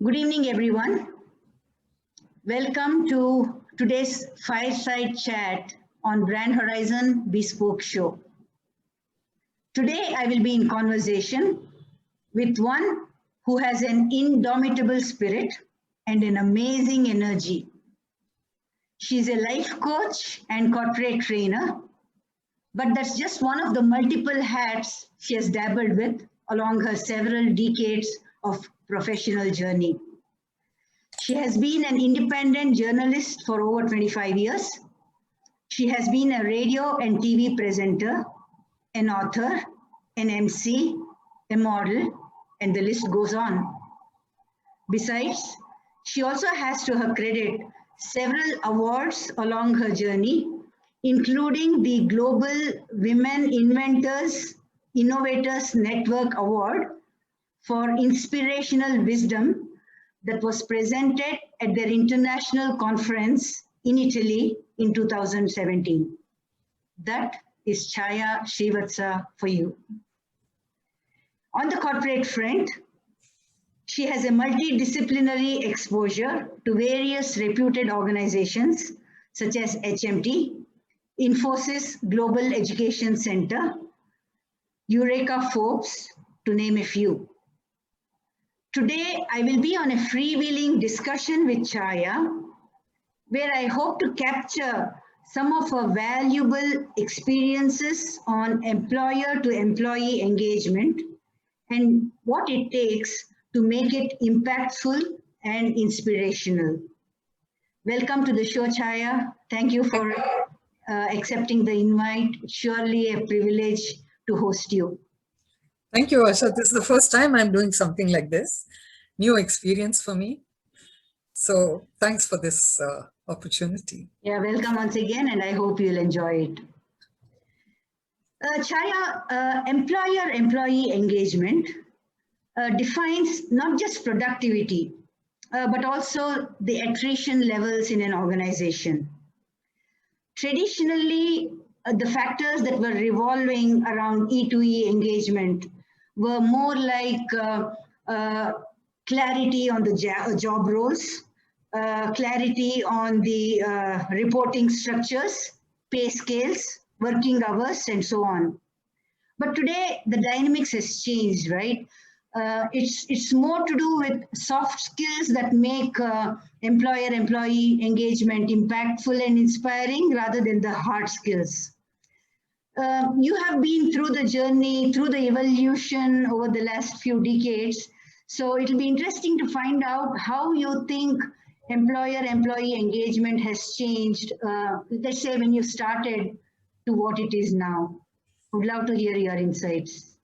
Good evening, everyone. Welcome to today's fireside chat on Brand Horizon Bespoke-Show. Today, I will be in conversation with one who has an indomitable spirit and an amazing energy. She's a life coach and corporate trainer, but that's just one of the multiple hats she has dabbled with along her several decades of professional journey. She has been an independent journalist for over 25 years. She has been a radio and TV presenter, an author, an MC, a model, and the list goes on. Besides, she also has to her credit several awards along her journey, including the Global Women Inventors Innovators Network Award for Inspirational Wisdom that was presented at their international conference in Italy in 2017. That is Chaya Srivatsa for you. On the corporate front, she has a multidisciplinary exposure to various reputed organizations such as HMT, Infosys Global Education Center, Eureka Forbes, to name a few. Today, I will be on a freewheeling discussion with Chaya, where I hope to capture some of her valuable experiences on employer-to-employee engagement and what it takes to make it impactful and inspirational. Welcome to the show, Chaya. Thank you for accepting the invite. Surely a privilege to host you. Thank you, Asha. This is the first time I'm doing something like this. New experience for me. So thanks for this opportunity. Yeah, welcome once again, and I hope you'll enjoy it. Chaya, employer-employee engagement defines not just productivity, but also the attrition levels in an organization. Traditionally, the factors that were revolving around E2E engagement were more like clarity on the job roles, clarity on the reporting structures, pay scales, working hours, and so on. But today, the dynamics has changed, right? It's more to do with soft skills that make employer-employee engagement impactful and inspiring rather than the hard skills. You have been through the journey, through the evolution over the last few decades. So it'll be interesting to find out how you think employer-employee engagement has changed, let's say when you started to what it is now. Would love to hear your insights.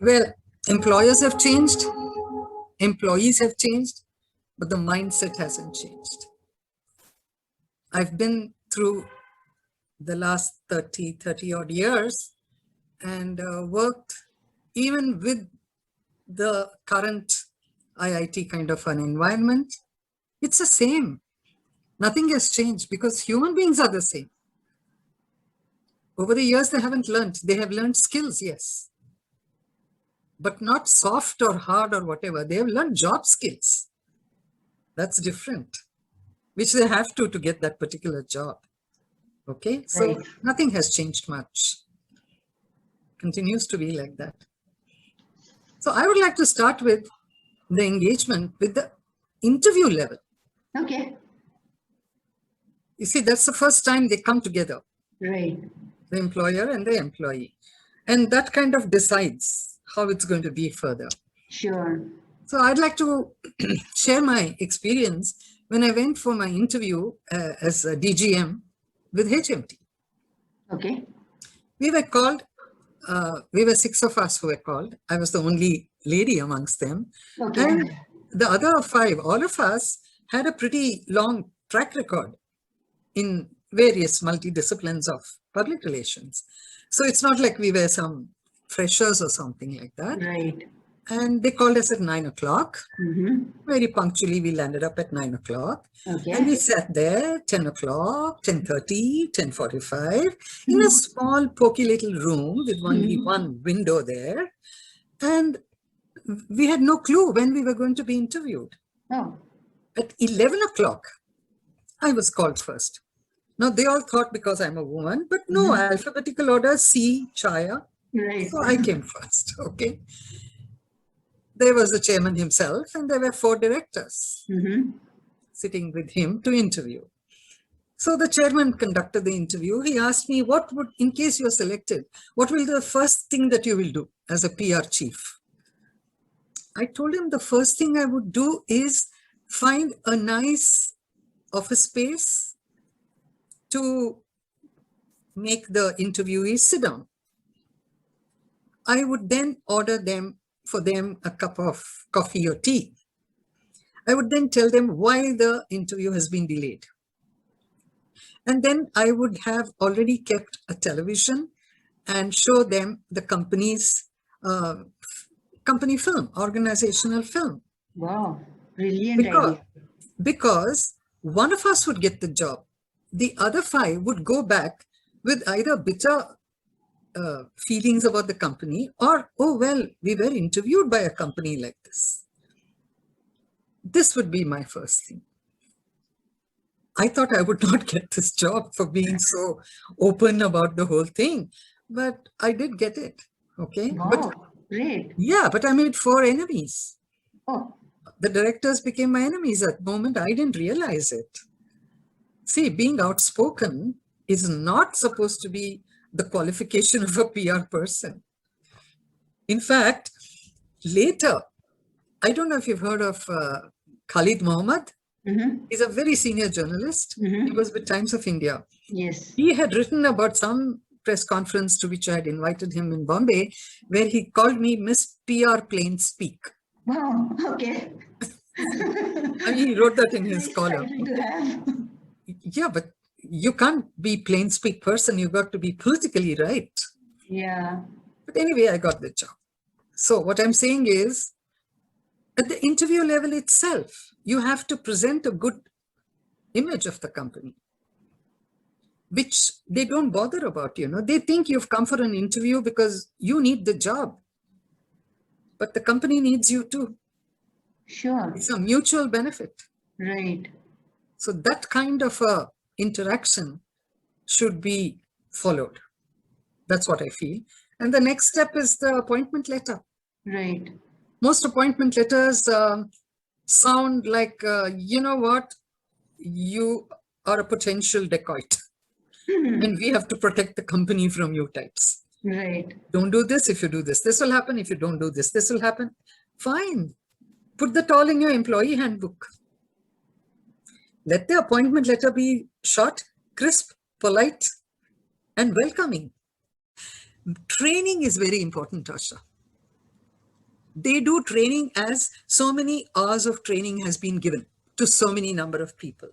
Well, employers have changed, employees have changed, but the mindset hasn't changed. I've been through the last 30 odd years and worked even with the current IIT kind of an environment. It's the same. Nothing has changed because human beings are the same. Over the years, they haven't learned. They have learned skills, yes, but not soft or hard or whatever. They have learned job skills. That's different, which they have to get that particular job. Okay, so Right. Nothing has changed much. Continues to be like that. So I would like to start with the engagement with the interview level. Okay. You see, that's the first time they come together, Right. the employer and the employee. And that kind of decides how it's going to be further. Sure. So I'd like to share my experience when I went for my interview as a DGM with HMT. Okay. We were called, we were 6 of us who were called. I was the only lady amongst them. Okay. And the other 5, all of us had a pretty long track record in various multidisciplines of public relations. So it's not like we were some freshers or something like that. Right. And they called us at 9 o'clock. Mm-hmm. Very punctually, we landed up at 9 o'clock. Okay. And we sat there 10 o'clock, 10:30, 10:45 in a small, pokey little room with only one window there. And we had no clue when we were going to be interviewed. Oh. At 11 o'clock, I was called first. Now, they all thought because I'm a woman, but no, alphabetical order, C, Chaya. Right. So I came first, okay? There was the chairman himself, and there were 4 directors sitting with him to interview. So the chairman conducted the interview. He asked me, in case you're selected, what will the first thing that you will do as a PR chief? I told him the first thing I would do is find a nice office space to make the interviewees sit down. I would then order for them a cup of coffee or tea. I would then tell them why the interview has been delayed. And then I would have already kept a television and show them the company's company film, organizational film. Wow, brilliant idea. Because one of us would get the job. The other 5 would go back with either bitter feelings about the company or, oh, well, we were interviewed by a company like this. This would be my first thing. I thought I would not get this job for being so open about the whole thing, but I did get it. Okay. Wow, great. Yeah, but I made 4 enemies. Oh. The directors became my enemies at the moment. I didn't realize it. See, being outspoken is not supposed to be the qualification of a PR person. In fact, later, I don't know if you've heard of Khalid Mohammed. He's a very senior journalist. He was with Times of India. Yes. He had written about some press conference to which I had invited him in Bombay, where he called me Miss PR Plain Speak. Wow, okay. I mean, he wrote that in his column. Yeah, but you can't be plain speak person. You got to be politically right. Yeah. But anyway, I got the job. So what I'm saying is, at the interview level itself, you have to present a good image of the company, which they don't bother about, They think you've come for an interview because you need the job. But the company needs you too. Sure. It's a mutual benefit. Right. So that kind of a interaction should be followed. That's what I feel. And the next step is the appointment letter. Right. Most appointment letters sound like, you know what, you are a potential dacoit. And we have to protect the company from you types. Right. Don't do this. If you do this, this will happen. If you don't do this, this will happen. Fine. Put that all in your employee handbook. Let the appointment letter be short, crisp, polite, and welcoming. Training is very important, Asha. They do training as so many hours of training has been given to so many number of people.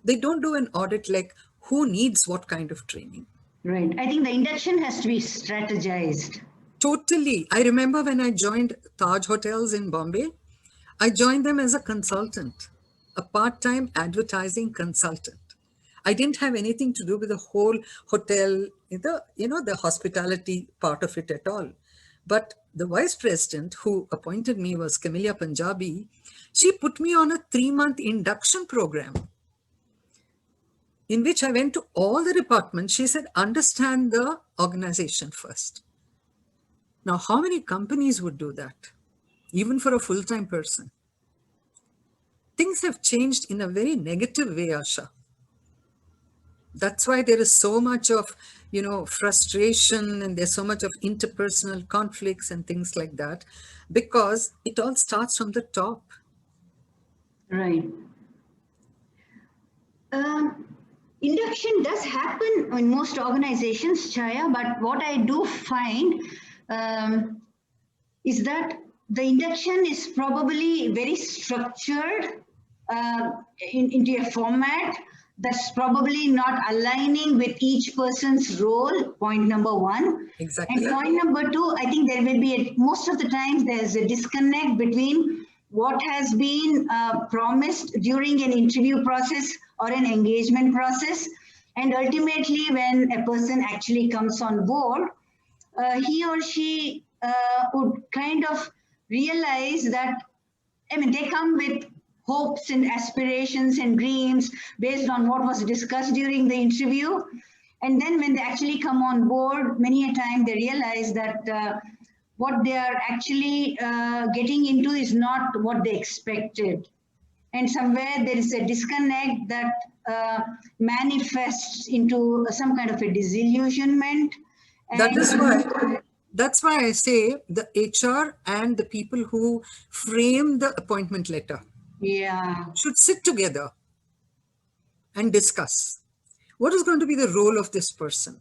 They don't do an audit like who needs what kind of training. Right. I think the induction has to be strategized. Totally. I remember when I joined Taj Hotels in Bombay, I joined them as a consultant, a part-time advertising consultant. I didn't have anything to do with the whole hotel, the hospitality part of it at all. But the vice president who appointed me was Camilla Punjabi. She put me on a 3-month induction program in which I went to all the departments. She said, understand the organization first. Now, how many companies would do that, even for a full-time person? Things have changed in a very negative way, Asha. That's why there is so much of, frustration, and there's so much of interpersonal conflicts and things like that, because it all starts from the top. Right. Induction does happen in most organizations, Chaya, but what I do find is that the induction is probably very structured into a format that's probably not aligning with each person's role, point number 1. Exactly. And point number 2, I think there will be, most of the times there's a disconnect between what has been promised during an interview process or an engagement process, and ultimately when a person actually comes on board, he or she would kind of realize that, I mean, they come with hopes and aspirations and dreams based on what was discussed during the interview. And then when they actually come on board, many a time they realize that what they are actually getting into is not what they expected. And somewhere there is a disconnect that manifests into some kind of a disillusionment. That's why I say the HR and the people who frame the appointment letter should sit together and discuss what is going to be the role of this person.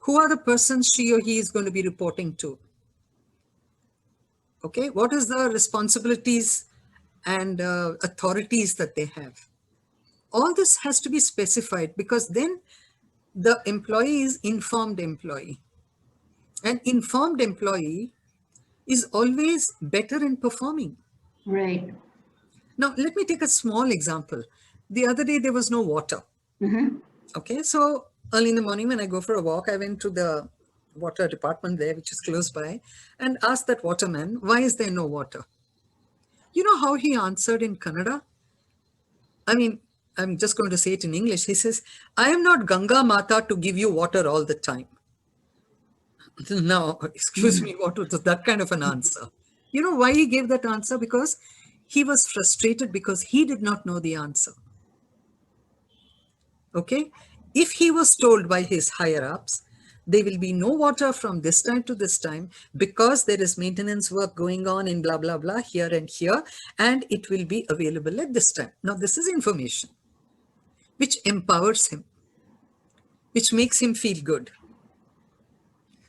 Who are the persons she or he is going to be reporting to? Okay, what is the responsibilities and authorities that they have? All this has to be specified, because then the employee is informed employee. An informed employee is always better in performing. Right. Now, let me take a small example. The other day, there was no water. Okay, so early in the morning when I go for a walk, I went to the water department there, which is close by, and asked that waterman, why is there no water? You know how he answered in Kannada? I mean, I'm just going to say it in English. He says, I am not Ganga Mata to give you water all the time. Now, excuse me, what was that kind of an answer? You know why he gave that answer? Because he was frustrated because he did not know the answer. Okay? If he was told by his higher ups, there will be no water from this time to this time because there is maintenance work going on in blah, blah, blah, here and here, and it will be available at this time. Now, this is information which empowers him, which makes him feel good.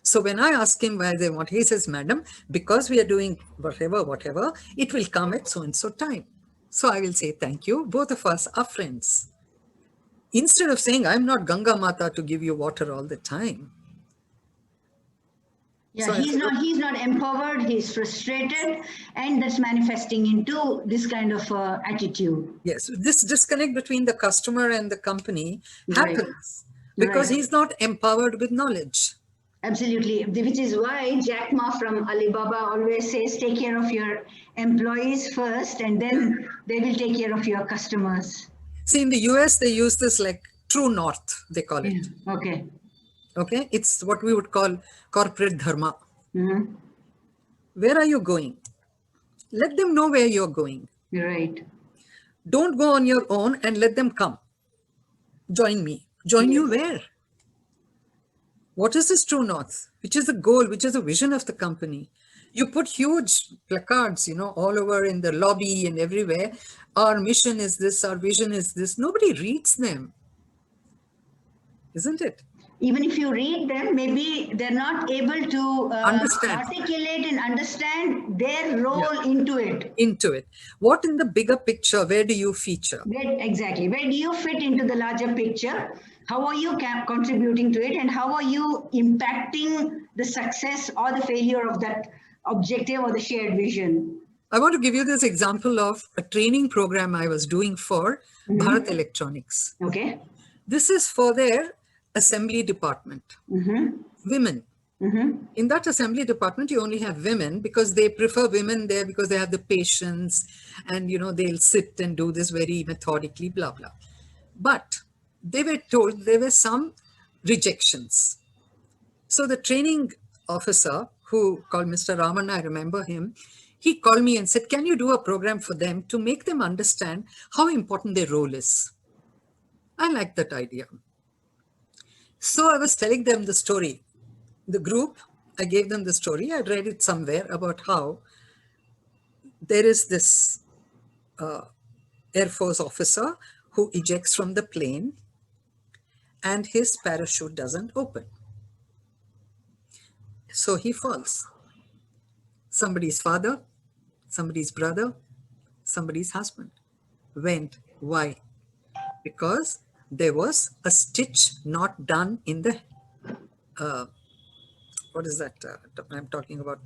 So when I ask him why they want, he says, madam, because we are doing whatever, it will come at so-and-so time. So I will say, thank you. Both of us are friends. Instead of saying, I'm not Ganga Mata to give you water all the time. Yeah, so he's not empowered, he's frustrated, and that's manifesting into this kind of attitude. Yes, this disconnect between the customer and the company happens because he's not empowered with knowledge. Absolutely, which is why Jack Ma from Alibaba always says, take care of your employees first, and then they will take care of your customers. See, in the US, they use this like true north, they call it. Okay. Okay, it's what we would call corporate dharma. Where are you going? Let them know where you're going. Right. Don't go on your own and let them come. Join me. Join you where? What is this true north? Which is the goal? Which is the vision of the company? You put huge placards, all over in the lobby and everywhere. Our mission is this, our vision is this. Nobody reads them. Isn't it? Even if you read them, maybe they're not able to articulate and understand their role into it. What in the bigger picture, where do you feature? Exactly. Where do you fit into the larger picture? How are you contributing to it? And how are you impacting the success or the failure of that objective or the shared vision? I want to give you this example of a training program I was doing for Bharat Electronics. Okay. This is for their assembly department. Women. In that assembly department, you only have women because they prefer women there because they have the patience and, they'll sit and do this very methodically, blah, blah. But they were told there were some rejections. So the training officer who called Mr. Raman, I remember him, he called me and said, can you do a program for them to make them understand how important their role is? I like that idea. So I was telling them the story. The group, I gave them the story. I read it somewhere about how there is this Air Force officer who ejects from the plane and his parachute doesn't open. So he falls. Somebody's father, somebody's brother, somebody's husband went. Why? Because there was a stitch not done in the, what is that? I'm talking about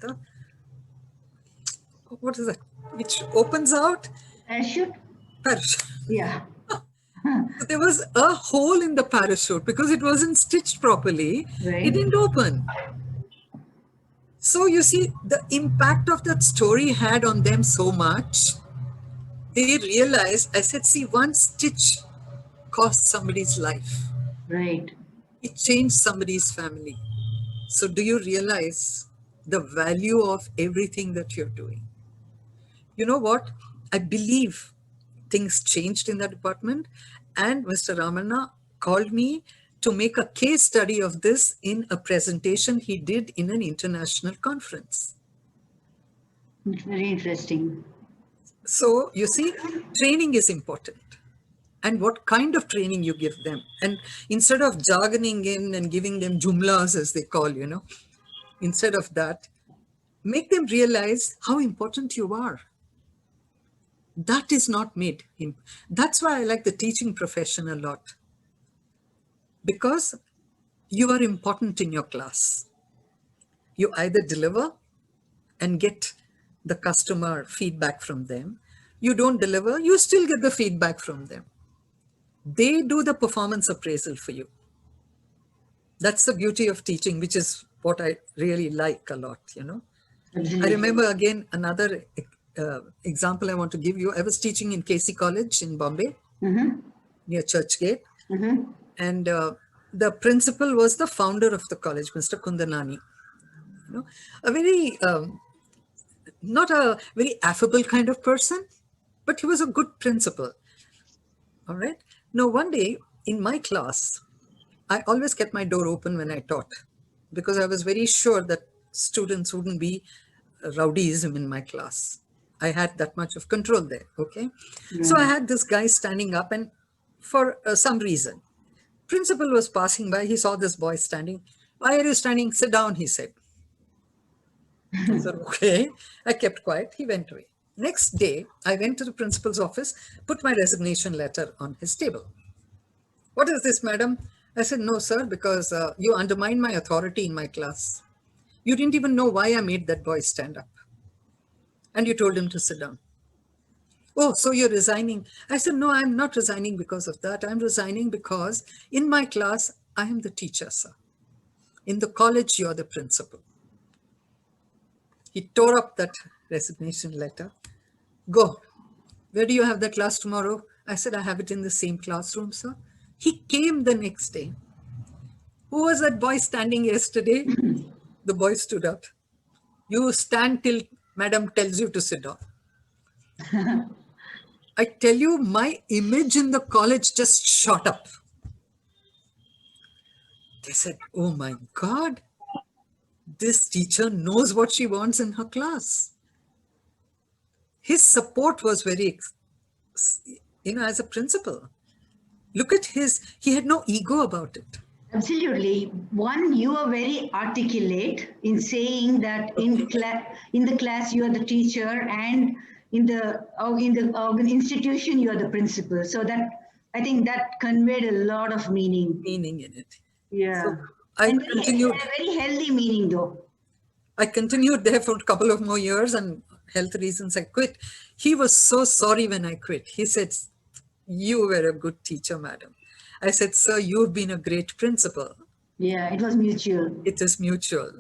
what is that? Which opens out? Parachute? Parachute. Yeah. So there was a hole in the parachute because it wasn't stitched properly. It didn't open. So you see, the impact of that story had on them so much. They realized, I said, see, one stitch cost somebody's life. Right. It changed somebody's family. So do you realize the value of everything that you're doing? You know what? I believe things changed in that department, and Mr. Ramana called me to make a case study of this in a presentation he did in an international conference. It's very interesting. So you see, training is important. And what kind of training you give them. And instead of jargoning in and giving them jumlas, as they call, instead of that, make them realize how important you are. That is not made him. That's why I like the teaching profession a lot. Because you are important in your class. You either deliver and get the customer feedback from them. You don't deliver, you still get the feedback from them. They do the performance appraisal for you. That's the beauty of teaching, which is what I really like a lot, I remember again another example I want to give you. I was teaching in Casey College in Bombay, near Churchgate. And the principal was the founder of the college, Mr. Kundanani. A very, not a very affable kind of person, but he was a good principal. All right. Now, one day in my class, I always kept my door open when I taught because I was very sure that students wouldn't be rowdyism in my class. I had that much of control there, okay? So I had this guy standing up, and for some reason, principal was passing by, he saw this boy standing. Why are you standing? Sit down, he said. I said, okay. I kept quiet, he went away. Next day, I went to the principal's office, put my resignation letter on his table. What is this, madam? I said, no, sir, because you undermined my authority in my class. You didn't even know why I made that boy stand up. And you told him to sit down. Oh, so you're resigning. I said, no, I'm not resigning because of that. I'm resigning because in my class, I am the teacher, sir. In the college, you're the principal. He tore up that resignation letter. Go. Where do you have that class tomorrow? I said, I have it in the same classroom, sir. He came the next day. Who was that boy standing yesterday? The boy stood up. You stand till madam tells you to sit down. I tell you, my image in the college just shot up. They said, oh my God, this teacher knows what she wants in her class. His support was very, as a principal. Look at he had no ego about it. Absolutely. One, you are very articulate in saying that in the class you are the teacher, and in the institution you are the principal. So that I think that conveyed a lot of meaning. Meaning in it. Yeah. So I continued. A very healthy meaning, though. I continued there for a couple of more years, and health reasons I quit. He was so sorry when I quit. He said, you were a good teacher, madam. I said, sir, you've been a great principal. Yeah, it was mutual. It is mutual.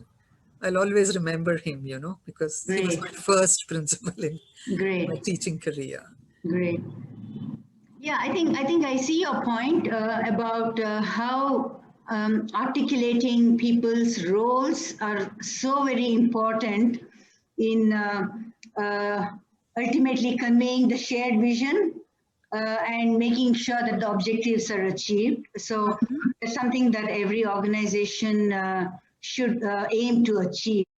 I'll always remember him, because he was my first principal in my teaching career. Great. Yeah, I think I see your point about how articulating people's roles are so very important in ultimately conveying the shared vision and making sure that the objectives are achieved. So it's something that every organization should aim to achieve.